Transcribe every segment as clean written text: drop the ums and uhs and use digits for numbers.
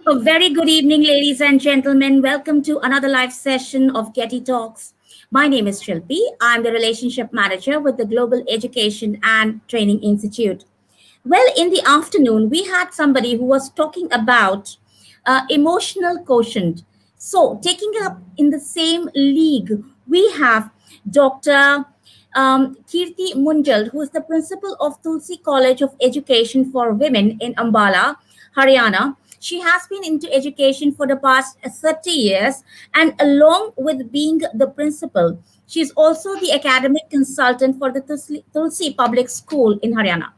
A very good evening, ladies and gentlemen. Welcome to another live session of GETI Talks. My name is Shilpi. I'm the Relationship Manager with the Global Education and Training Institute. Well, in the afternoon, we had somebody who was talking about emotional quotient. So, taking up in the same league, we have Dr. Kirti Munjal, who is the principal of Tulsi College of Education for Women in Ambala, Haryana. She has been into education for the past 30 years, and along with being the principal, she's also the academic consultant for the Tulsi Public School in Haryana.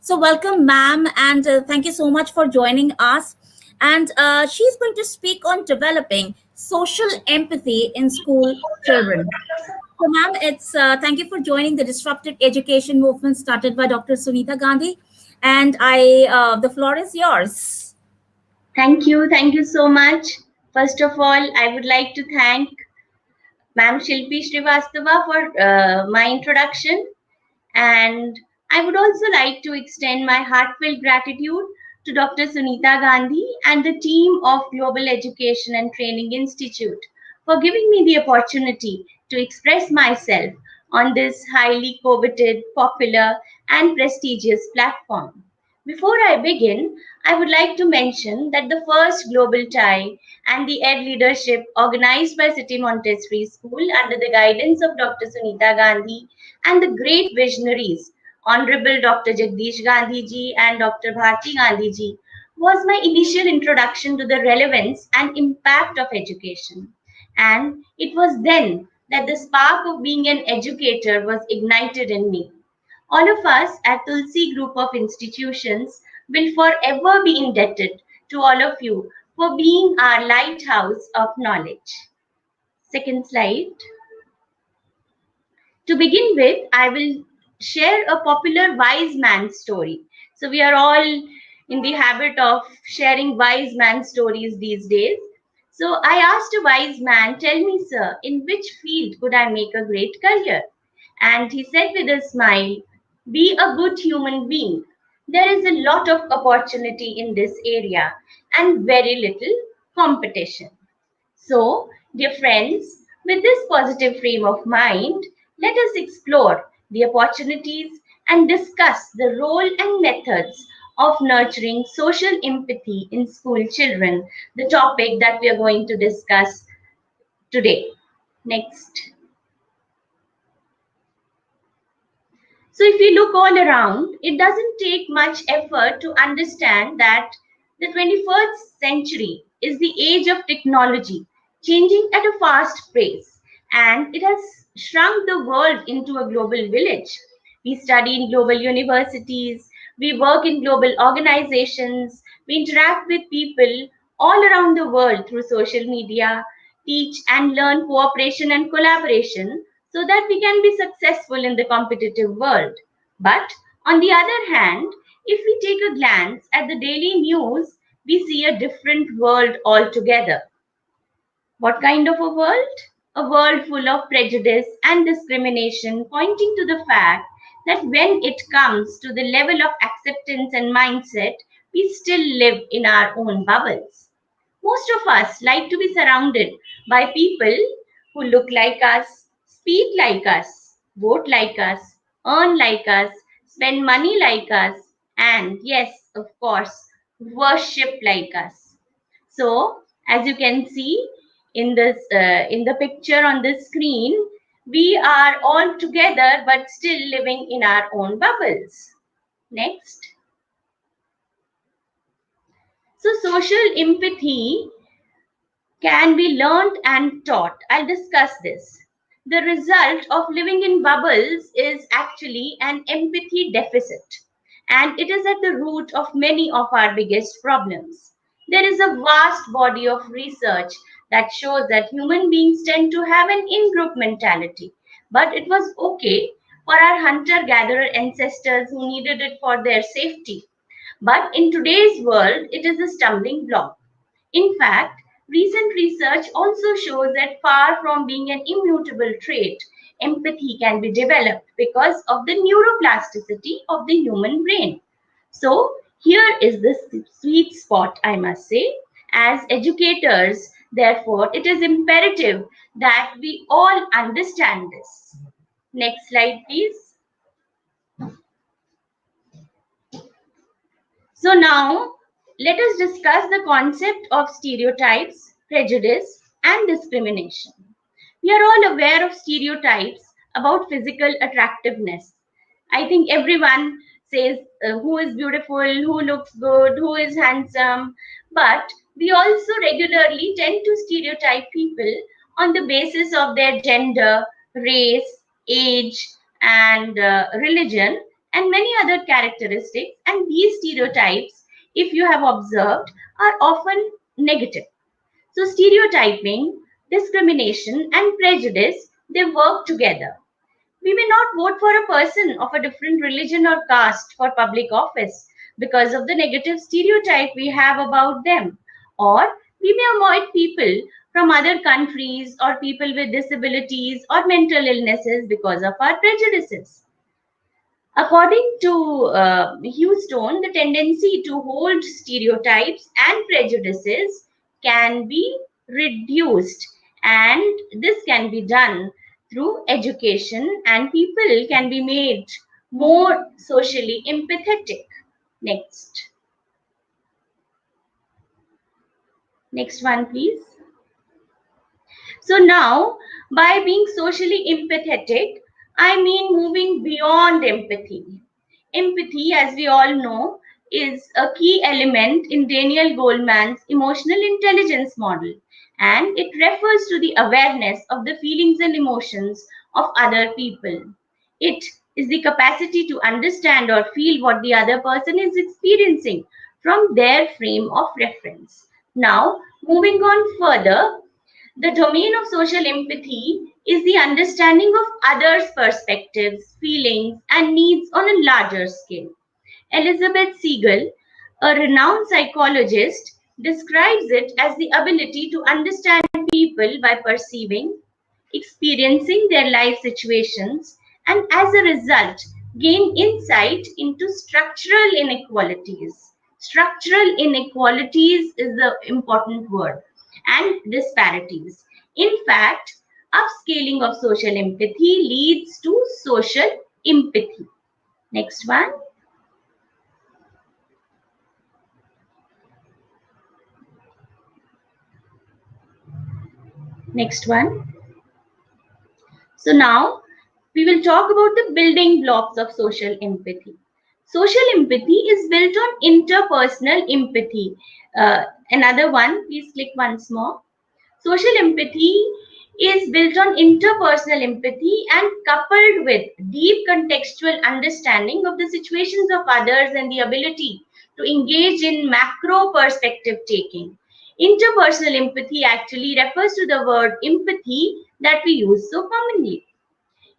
So, welcome, ma'am, and thank you so much for joining us. And she's going to speak on developing social empathy in school children. So, ma'am, it's thank you for joining the disruptive education movement started by Dr. Sunita Gandhi, and the floor is yours. Thank you. Thank you so much. First of all, I would like to thank Ma'am Shilpi Srivastava for my introduction. And I would also like to extend my heartfelt gratitude to Dr. Sunita Gandhi and the team of Global Education and Training Institute for giving me the opportunity to express myself on this highly coveted, popular, and prestigious platform. Before I begin, I would like to mention that the first global tie and the Ed leadership organized by City Montessori School under the guidance of Dr. Sunita Gandhi and the great visionaries, Honorable Dr. Jagdish Gandhi ji and Dr. Bharti Gandhi ji, was my initial introduction to the relevance and impact of education. And it was then that the spark of being an educator was ignited in me. All of us at Tulsi Group of Institutions will forever be indebted to all of you for being our lighthouse of knowledge. Second slide. To begin with, I will share a popular wise man story. So, we are all in the habit of sharing wise man stories these days. So, I asked a wise man, "Tell me, sir, in which field could I make a great career?" And he said with a smile, "Be a good human being. There is a lot of opportunity in this area and very little competition." So, dear friends, with this positive frame of mind, let us explore the opportunities and discuss the role and methods of nurturing social empathy in school children, the topic that we are going to discuss today. Next. So, if you look all around, it doesn't take much effort to understand that the 21st century is the age of technology, changing at a fast pace, and it has shrunk the world into a global village. We study in global universities, we work in global organizations, we interact with people all around the world through social media, teach and learn cooperation and collaboration so that we can be successful in the competitive world. But on the other hand, if we take a glance at the daily news, we see a different world altogether. What kind of a world? A world full of prejudice and discrimination, pointing to the fact that when it comes to the level of acceptance and mindset, we still live in our own bubbles. Most of us like to be surrounded by people who look like us, speak like us, vote like us, earn like us, spend money like us, and yes, of course, worship like us. So, as you can see in the picture on the screen, we are all together but still living in our own bubbles. Next. So, social empathy can be learned and taught. I'll discuss this. The result of living in bubbles is actually an empathy deficit, and it is at the root of many of our biggest problems. There is a vast body of research that shows that human beings tend to have an in group mentality, but it was okay for our hunter gatherer ancestors who needed it for their safety. But in today's world, it is a stumbling block. In fact, recent research also shows that far from being an immutable trait, empathy can be developed because of the neuroplasticity of the human brain. So, here is the sweet spot, I must say. As educators, therefore, it is imperative that we all understand this. Next slide, please. So now, let us discuss the concept of stereotypes, prejudice, and discrimination. We are all aware of stereotypes about physical attractiveness. I think everyone says who is beautiful, who looks good, who is handsome, but we also regularly tend to stereotype people on the basis of their gender, race, age, and religion, and many other characteristics. And these stereotypes, if you have observed, are often negative. So, stereotyping, discrimination, and prejudice, they work together. We may not vote for a person of a different religion or caste for public office because of the negative stereotype we have about them. Or we may avoid people from other countries or people with disabilities or mental illnesses because of our prejudices. According to Houston, the tendency to hold stereotypes and prejudices can be reduced, and this can be done through education, and people can be made more socially empathetic. Next. Next one, please. So now, by being socially empathetic, I mean moving beyond empathy. Empathy, as we all know, is a key element in Daniel Goleman's emotional intelligence model, and it refers to the awareness of the feelings and emotions of other people. It is the capacity to understand or feel what the other person is experiencing from their frame of reference. Now, moving on further, the domain of social empathy is the understanding of others' perspectives, feelings, and needs on a larger scale. Elizabeth Siegel, a renowned psychologist, describes it as the ability to understand people by perceiving, experiencing their life situations, and as a result, gain insight into structural inequalities. Structural inequalities is the important word, and disparities. In fact, upscaling of social empathy leads to social empathy. Next one. Next one. So now we will talk about the building blocks of social empathy. Social empathy is built on interpersonal empathy. Another one, please click once more. Social empathy is built on interpersonal empathy and coupled with deep contextual understanding of the situations of others and the ability to engage in macro perspective taking. Interpersonal empathy actually refers to the word empathy that we use so commonly.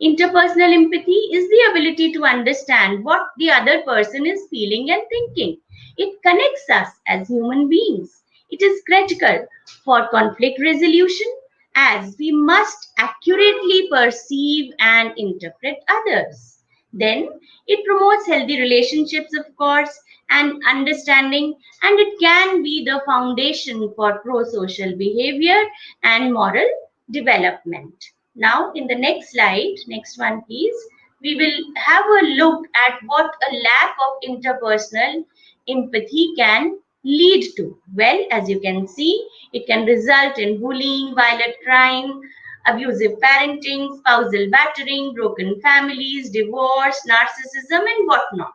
Interpersonal empathy is the ability to understand what the other person is feeling and thinking. It connects us as human beings. It is critical for conflict resolution as we must accurately perceive and interpret others. Then it promotes healthy relationships, of course, and understanding, and it can be the foundation for pro social behavior and moral development. Now, in the next slide, next one please, we will have a look at what a lack of interpersonal empathy can lead to. Well, as you can see, it can result in bullying, violent crime, abusive parenting, spousal battering, broken families, divorce, narcissism, and whatnot.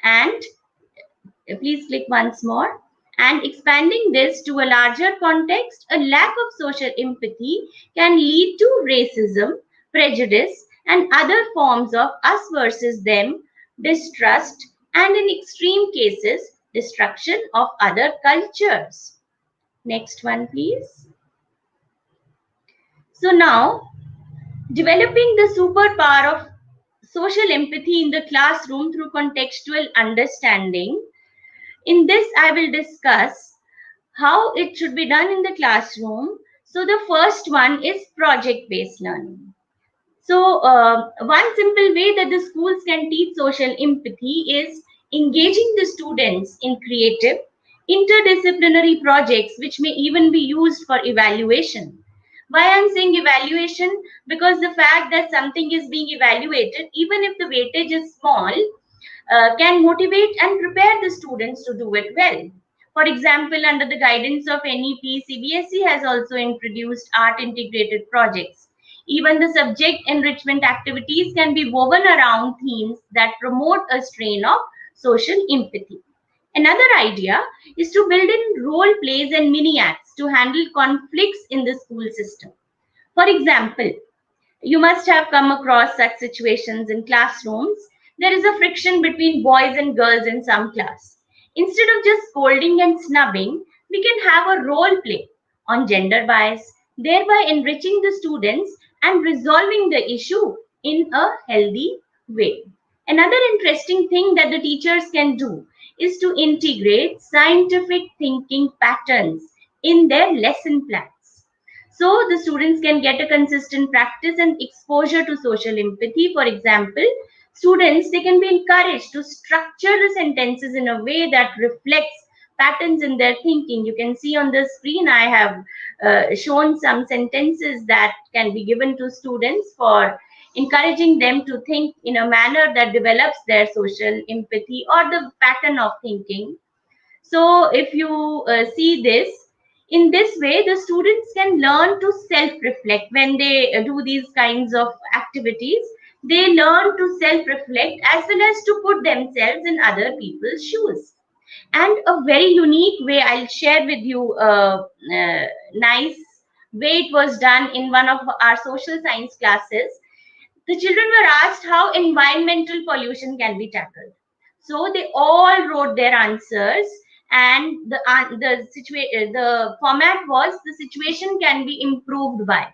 And please click once more. And expanding this to a larger context, a lack of social empathy can lead to racism, prejudice, and other forms of us versus them, distrust, and in extreme cases, destruction of other cultures. Next one, please. So now, developing the superpower of social empathy in the classroom through contextual understanding. In this, I will discuss how it should be done in the classroom. So the first one is project-based learning. So one simple way that the schools can teach social empathy is engaging the students in creative, interdisciplinary projects which may even be used for evaluation. Why I'm saying evaluation? Because the fact that something is being evaluated, even if the weightage is small, can motivate and prepare the students to do it well. For example, under the guidance of NEP, CBSE has also introduced art integrated projects. Even the subject enrichment activities can be woven around themes that promote a strain of social empathy. Another idea is to build in role plays and mini acts to handle conflicts in the school system. For example, you must have come across such situations in classrooms. There is a friction between boys and girls in some class. Instead of just scolding and snubbing, we can have a role play on gender bias, thereby enriching the students and resolving the issue in a healthy way. Another interesting thing that the teachers can do is to integrate scientific thinking patterns in their lesson plans. So the students can get a consistent practice and exposure to social empathy. For example, students, they can be encouraged to structure the sentences in a way that reflects patterns in their thinking. You can see on the screen I have shown some sentences that can be given to students for encouraging them to think in a manner that develops their social empathy or the pattern of thinking. So if you see this, in this way, the students can learn to self-reflect when they do these kinds of activities. They learn to self-reflect as well as to put themselves in other people's shoes. And a very unique way I'll share with you a, nice way it was done in one of our social science classes. The children were asked how environmental pollution can be tackled. So they all wrote their answers, and the format was the situation can be improved by.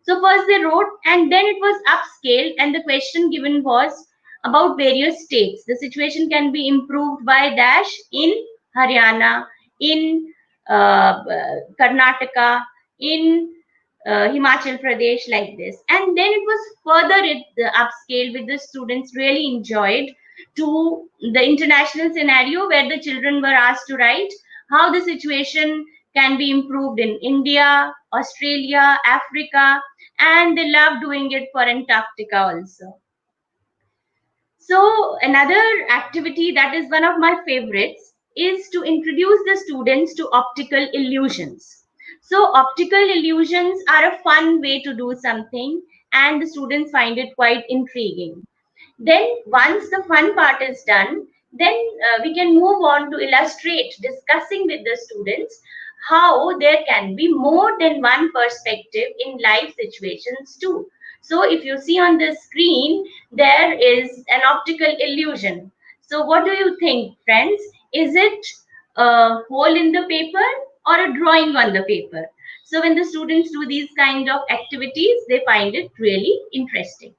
So first they wrote, and then it was upscaled, and the question given was about various states. The situation can be improved by dash in Haryana, in Karnataka, in Himachal Pradesh, like this. And then it was further upscaled, with the students really enjoyed, to the international scenario where the children were asked to write how the situation can be improved in India, Australia, Africa, and they love doing it for Antarctica also. So another activity that is one of my favorites is to introduce the students to optical illusions. So optical illusions are a fun way to do something, and the students find it quite intriguing. Then once the fun part is done, then we can move on to illustrate, discussing with the students how there can be more than one perspective in life situations too. So if you see on the screen, there is an optical illusion. So what do you think, friends? Is it a hole in the paper or a drawing on the paper? So when the students do these kind of activities, they find it really interesting.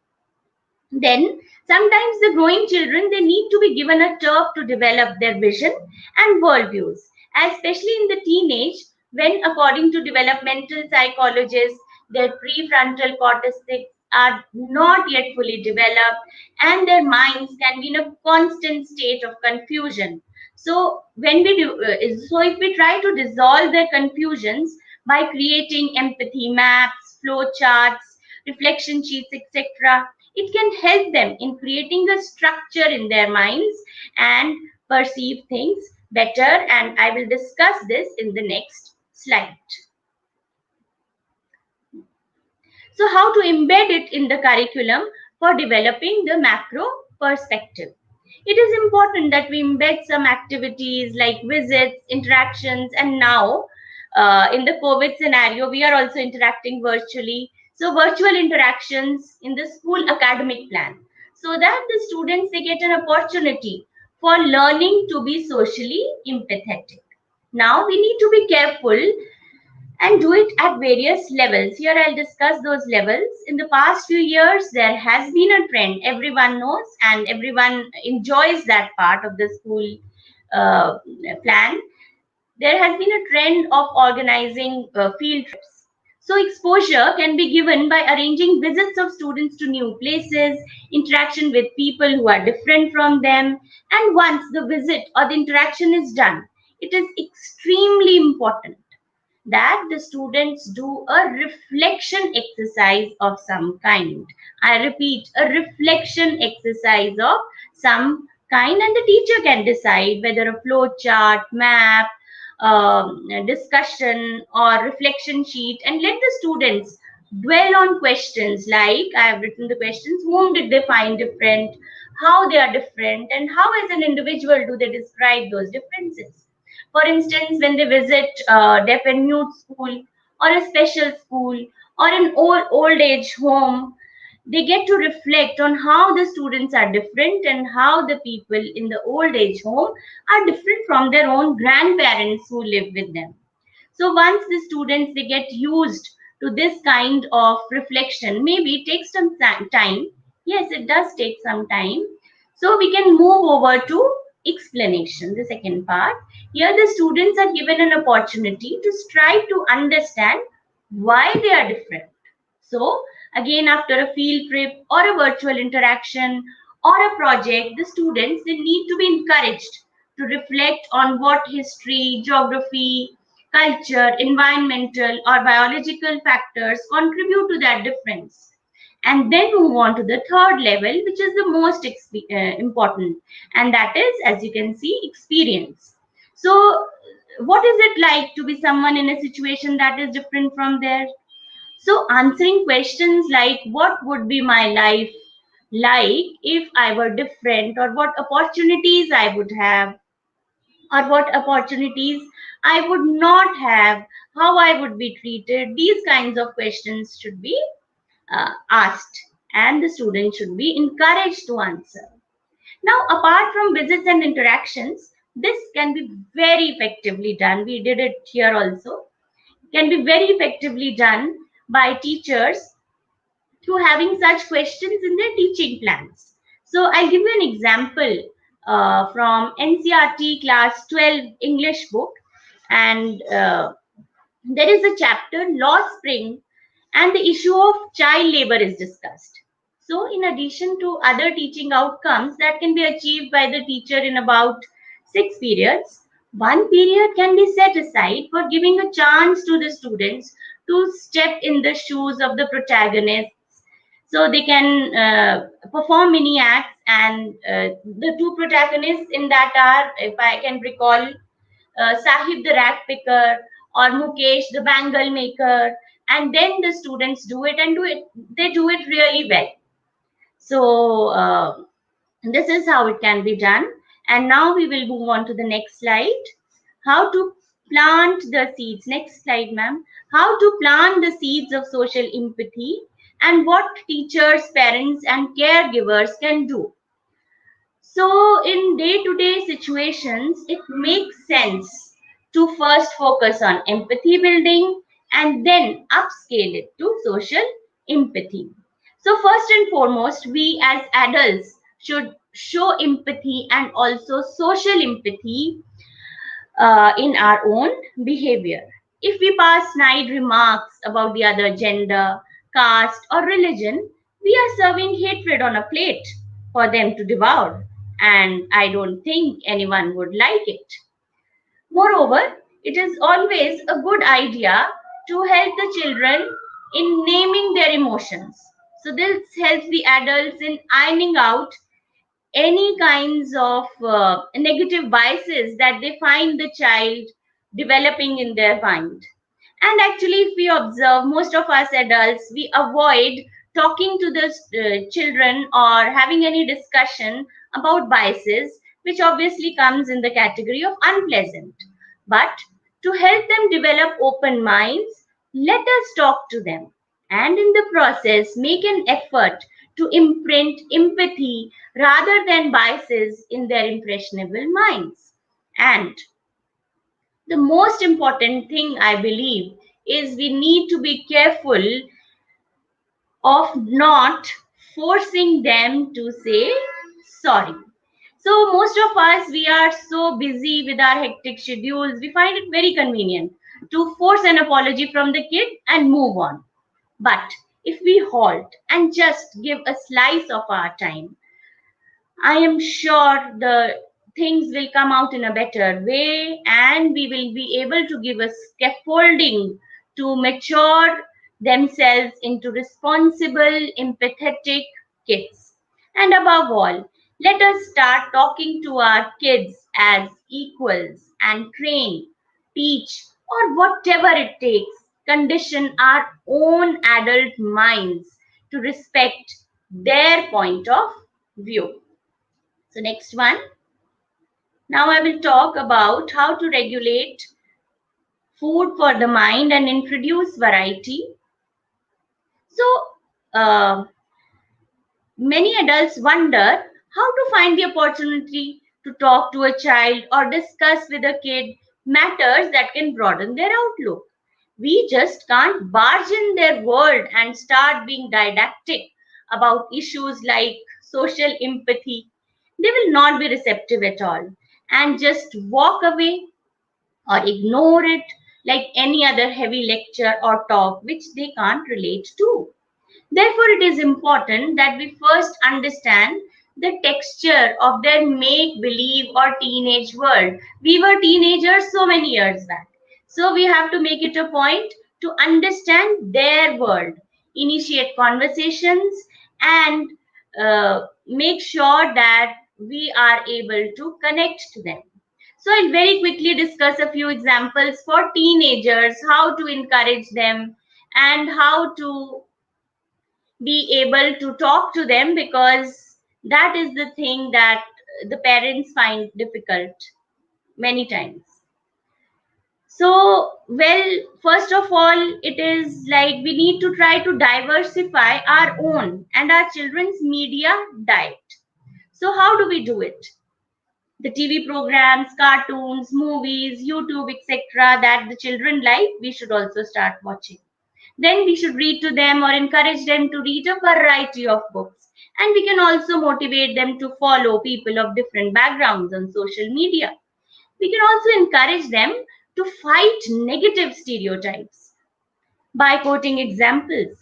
Then sometimes the growing children, they need to be given a turf to develop their vision and worldviews, especially in the teenage, when according to developmental psychologists, their prefrontal cortex are not yet fully developed, and their minds can be in a constant state of confusion. So when we do, so if we try to dissolve their confusions by creating empathy maps, flow charts, reflection sheets, etc., it can help them in creating a structure in their minds and perceive things better. And I will discuss this in the next slide. So how to embed it in the curriculum for developing the macro perspective? It is important that we embed some activities like visits, interactions, and now in the COVID scenario, we are also interacting virtually. So virtual interactions in the school academic plan, so that the students, they get an opportunity for learning to be socially empathetic. Now we need to be careful and do it at various levels. Here I'll discuss those levels. In the past few years, there has been a trend, everyone knows, and everyone enjoys that part of the school uh, plan. There has been a trend of organizing field trips. So exposure can be given by arranging visits of students to new places, interaction with people who are different from them, and once the visit or the interaction is done, it is extremely important that the students do a reflection exercise of some kind. I repeat, a reflection exercise of some kind, and the teacher can decide whether a flow chart, map, discussion, or reflection sheet, and let the students dwell on questions like I have written the questions: whom did they find different, how they are different, and how, as an individual, do they describe those differences. For instance, when they visit deaf and mute school, or a special school, or an old age home, they get to reflect on how the students are different and how the people in the old age home are different from their own grandparents who live with them. So once the students they get used to this kind of reflection, maybe it takes some time. Yes, it does take some time. So we can move over to explanation, the second part. Here the students are given an opportunity to strive to understand why they are different. So again, after a field trip or a virtual interaction or a project, the students they need to be encouraged to reflect on what history, geography, culture, environmental or biological factors contribute to that difference. And then move on to the third level, which is the most important, and that is, as you can see, experience. So what is it like to be someone in a situation that is different from theirs? So, answering questions like what would be my life like if I were different, or what opportunities I would have, or what opportunities I would not have, how I would be treated, these kinds of questions should be asked, and the student should be encouraged to answer. Now, apart from visits and interactions, this can be very effectively done. We did it here also. Can be very effectively done by teachers through having such questions in their teaching plans. So I'll give you an example from NCRT class 12 English book, and there is a chapter Law Spring, and the issue of child labor is discussed. So in addition to other teaching outcomes that can be achieved by the teacher in about 6 periods, one period can be set aside for giving a chance to the students to step in the shoes of the protagonists. So they can perform mini acts, and the two protagonists in that are, if I can recall, Sahib the rat picker or Mukesh the bangle maker, and then the students do it, and they do it really well. So this is how it can be done. And now we will move on to the next slide. How to plant the seeds. Next slide, ma'am. How to plant the seeds of social empathy, and what teachers, parents, and caregivers can do. So, in day to day situations, it makes sense to first focus on empathy building and then upscale it to social empathy. So, first and foremost, we as adults should show empathy and also social empathy in our own behavior. If we pass snide remarks about the other gender, caste, or religion, we are serving hatred on a plate for them to devour, and I don't think anyone would like it. Moreover, it is always a good idea to help the children in naming their emotions. So, this helps the adults in ironing out any kinds of negative biases that they find the child developing in their mind. And actually, if we observe, most of us adults, we avoid talking to the children or having any discussion about biases, which obviously comes in the category of unpleasant. But to help them develop open minds, let us talk to them, and in the process make an effort to imprint empathy rather than biases in their impressionable minds. And the most important thing, I believe, is we need to be careful of not forcing them to say sorry. So, most of us, we are so busy with our hectic schedules, we find it very convenient to force an apology from the kid and move on. But if we halt and just give a slice of our time, I am sure the things will come out in a better way, and we will be able to give a scaffolding to mature themselves into responsible, empathetic kids. And above all, let us start talking to our kids as equals and train, teach, or whatever it takes, condition our own adult minds to respect their point of view. So, next one. Now, I will talk about how to regulate food for the mind and introduce variety. So, uh, many adults wonder how to find the opportunity to talk to a child or discuss with a kid matters that can broaden their outlook. We just can't barge in their world and start being didactic about issues like social empathy. They will not be receptive at all and just walk away or ignore it like any other heavy lecture or talk which they can't relate to. Therefore, it is important that we first understand the texture of their make believe or teenage world. We were teenagers so many years back. So, we have to make it a point to understand their world, initiate conversations, and make sure that we are able to connect to them. So, I'll very quickly discuss a few examples for teenagers, how to encourage them and how to be able to talk to them, because that is the thing that the parents find difficult many times. So, well, first of all, it is like we need to try to diversify our own and our children's media diet. So, how do we do it? The TV programs, cartoons, movies, YouTube, etc., that the children like, we should also start watching. Then we should read to them or encourage them to read a variety of books. And we can also motivate them to follow people of different backgrounds on social media. We can also encourage them to fight negative stereotypes by quoting examples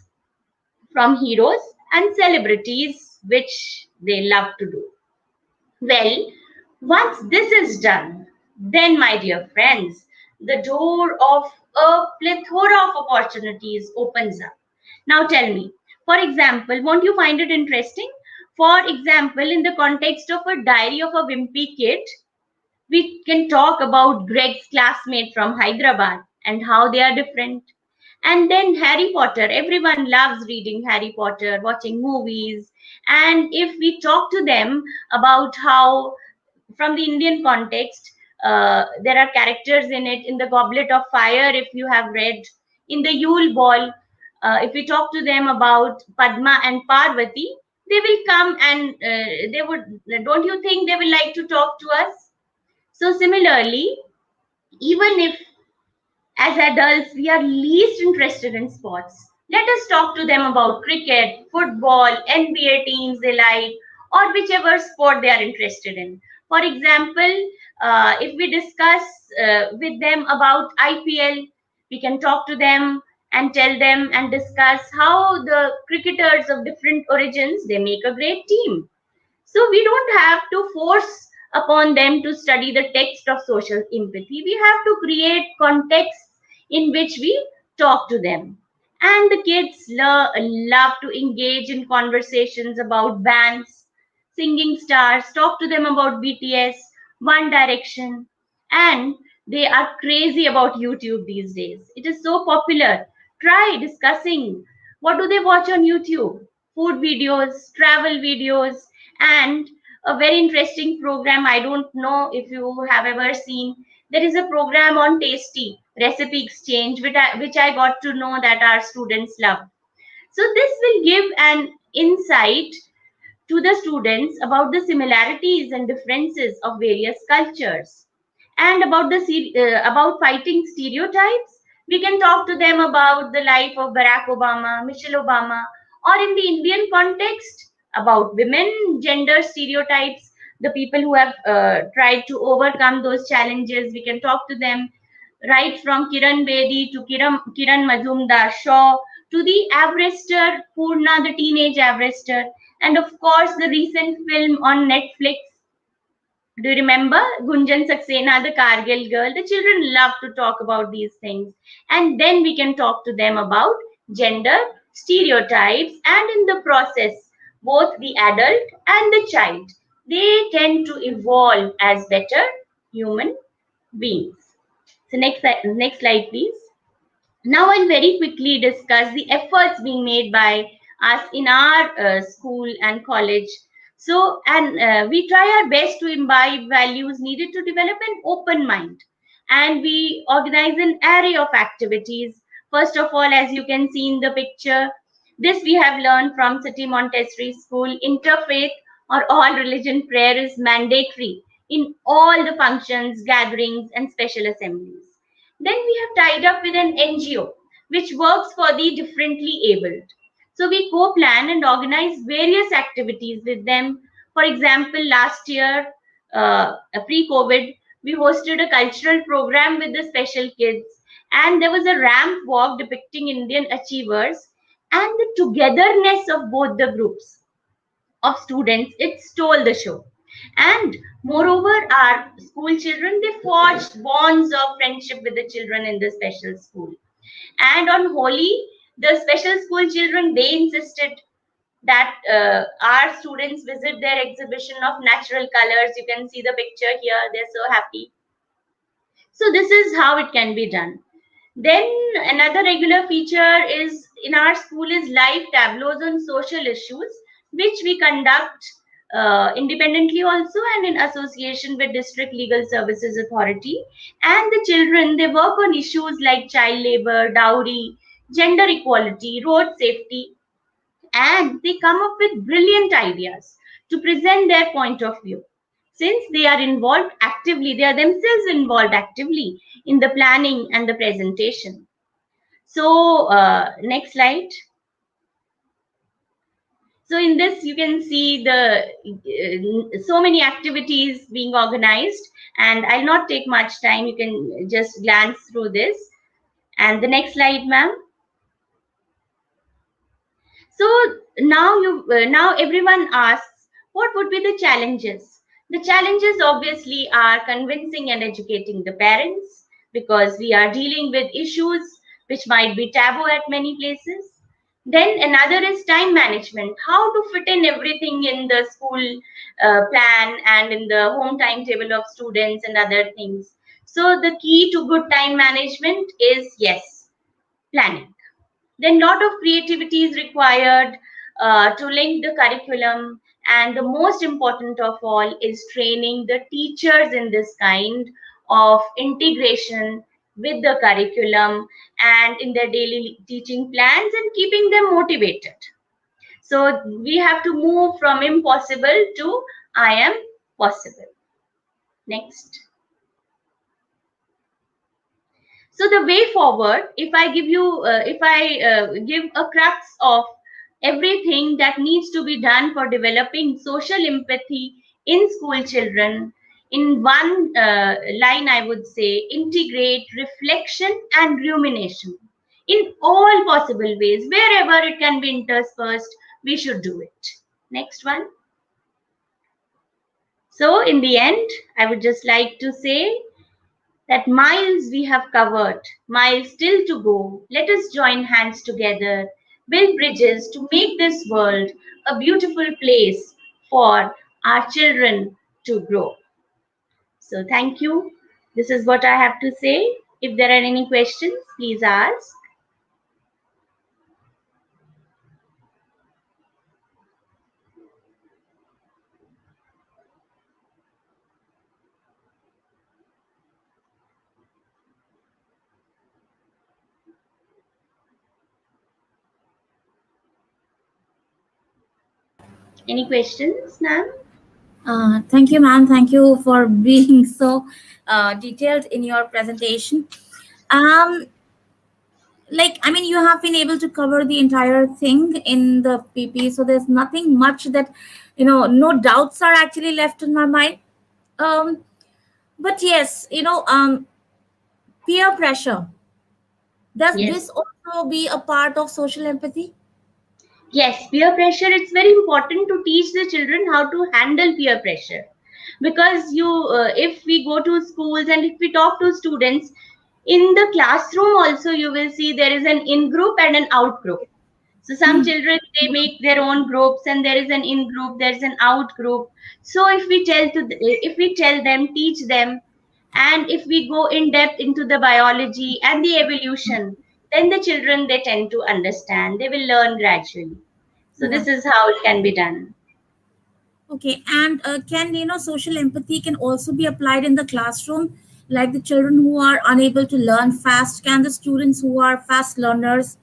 from heroes and celebrities, which they love to do. Well, once this is done, then, my dear friends, the door of a plethora of opportunities opens up. Now, tell me, for example, won't you find it interesting? For example, in the context of a diary of a wimpy kid, we can talk about Greg's classmate from Hyderabad and how they are different. And then Harry Potter, everyone loves reading Harry Potter, watching movies. And if we talk to them about how, from the Indian context, there are characters in it, in the Goblet of Fire, if you have read, in the Yule Ball, if we talk to them about Padma and Parvati, they will come and they would, don't you think they will like to talk to us? So, similarly, even if as adults, we are least interested in sports. Let us talk to them about cricket, football, NBA teams they like, or whichever sport they are interested in. For example, if we discuss with them about IPL, we can talk to them and tell them and discuss how the cricketers of different origins they make a great team. So we don't have to force upon them to study the text of social empathy. We have to create contexts in which we talk to them. And the kids love to engage in conversations about bands, singing stars, talk to them about BTS, One Direction, and they are crazy about YouTube these days. It is so popular. Try discussing what do they watch on YouTube? Food videos, travel videos, and a very interesting program. I don't know if you have ever seen. There is a program on Tasty Recipe Exchange, which I got to know that our students love. So this will give an insight to the students about the similarities and differences of various cultures, and about about fighting stereotypes. We can talk to them about the life of Barack Obama, Michelle Obama, or in the Indian context about women gender stereotypes, the people who have tried to overcome those challenges. We can talk to them right from Kiran Bedi to Kiran Mazumdar Shaw to the Avrester, Purna, the teenage Avrester, and of course the recent film on Netflix, Do you remember Gunjan Saxena, the Kargil girl? The children love to talk about these things. And then we can talk to them about gender, stereotypes, and in the process, both the adult and the child, they tend to evolve as better human beings. So next slide, please. Now I'll very quickly discuss the efforts being made by us in our school and college. So, and we try our best to imbibe values needed to develop an open mind. And we organize an array of activities. First of all, as you can see in the picture, this we have learned from City Montessori School. Interfaith or all religion prayer is mandatory in all the functions, gatherings, and special assemblies. Then we have tied up with an NGO which works for the differently abled. So we co plan and organize various activities with them. For example, last year, pre COVID, we hosted a cultural program with the special kids, and there was a ramp walk depicting Indian achievers, and the togetherness of both the groups of students, it stole the show. And moreover, our school children, they forged bonds of friendship with the children in the special school. And on Holi, the special school children, they insisted that our students visit their exhibition of natural colors. You can see the picture here, they're so happy. So this is how it can be done. Then another regular feature is in our school is live tableaus on social issues, which we conduct independently also and in association with District Legal Services Authority. And the children, they work on issues like child labor, dowry, gender equality, road safety, and they come up with brilliant ideas to present their point of view. Since they are involved actively, they are themselves involved actively in the planning and the presentation. So, next slide. So in this, you can see the so many activities being organized, and I'll not take much time. You can just glance through this. And the next slide, ma'am. So now everyone asks, what would be the challenges? The challenges obviously are convincing and educating the parents because we are dealing with issues which might be taboo at many places. Then another is time management, how to fit in everything in the school plan and in the home timetable of students and other things. So the key to good time management is, yes, planning. Then lot of creativity is required to link the curriculum, and the most important of all is training the teachers in this kind of integration with the curriculum and in their daily teaching plans and keeping them motivated. So we have to move from impossible to I am possible. Next. So the way forward, if I give you, if I give a crux of everything that needs to be done for developing social empathy in school children, in one line, I would say integrate reflection and rumination in all possible ways, wherever it can be interspersed, we should do it. Next one. So in the end, I would just like to say that miles we have covered, miles still to go. Let us join hands together, build bridges to make this world a beautiful place for our children to grow. So, thank you. This is what I have to say. If there are any questions, please ask. Any questions, ma'am? Thank you, ma'am. Thank you for being so detailed in your presentation. Um, you have been able to cover the entire thing in the PP, so there's nothing much that, no doubts are actually left in my mind. Um, but yes, peer pressure. Does Yes. this also be a part of social empathy? Yes, peer pressure, it's very important to teach the children how to handle peer pressure. because if we go to schools and if we talk to students in the classroom also, you will see there is an in group and an out group. So some Hmm. children, they make their own groups, and there is an in group, there is an out group. So if we tell them, teach them, and if we go in depth into the biology and the evolution, then the children, they tend to understand. They will learn gradually. So Yeah. this is how it can be done. Okay, and can social empathy can also be applied in the classroom, like the children who are unable to learn fast. Can the students who are fast learners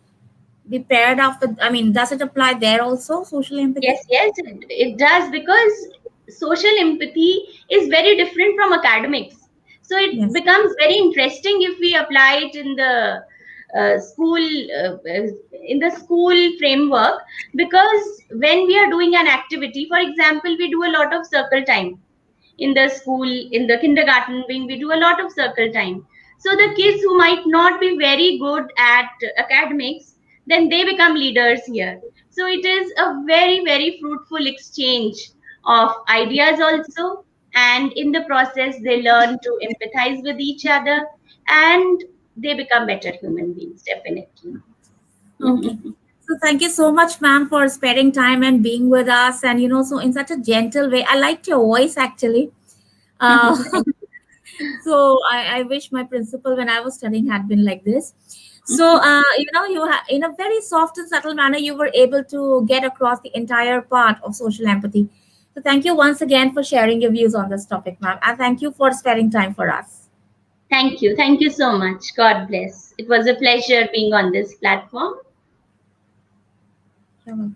be paired up with? I mean, does it apply there also? Social empathy? Yes, it does, because social empathy is very different from academics. So it Yes. becomes very interesting if we apply it in the school, in the school framework, because when we are doing an activity, for example, we do a lot of circle time in the school, in the kindergarten wing, we do a lot of circle time. So the kids who might not be very good at academics, then they become leaders here. So it is a very, very fruitful exchange of ideas also. And in the process, they learn to empathize with each other, and they become better human beings, definitely. Okay. So thank you so much, ma'am, for sparing time and being with us, and so in such a gentle way. I liked your voice actually. Uh, so I wish my principal when I was studying had been like this. So in a very soft and subtle manner, you were able to get across the entire part of social empathy. So thank you once again for sharing your views on this topic, ma'am, and thank you for sparing time for us. Thank you. Thank you so much. God bless. It was a pleasure being on this platform. You're welcome.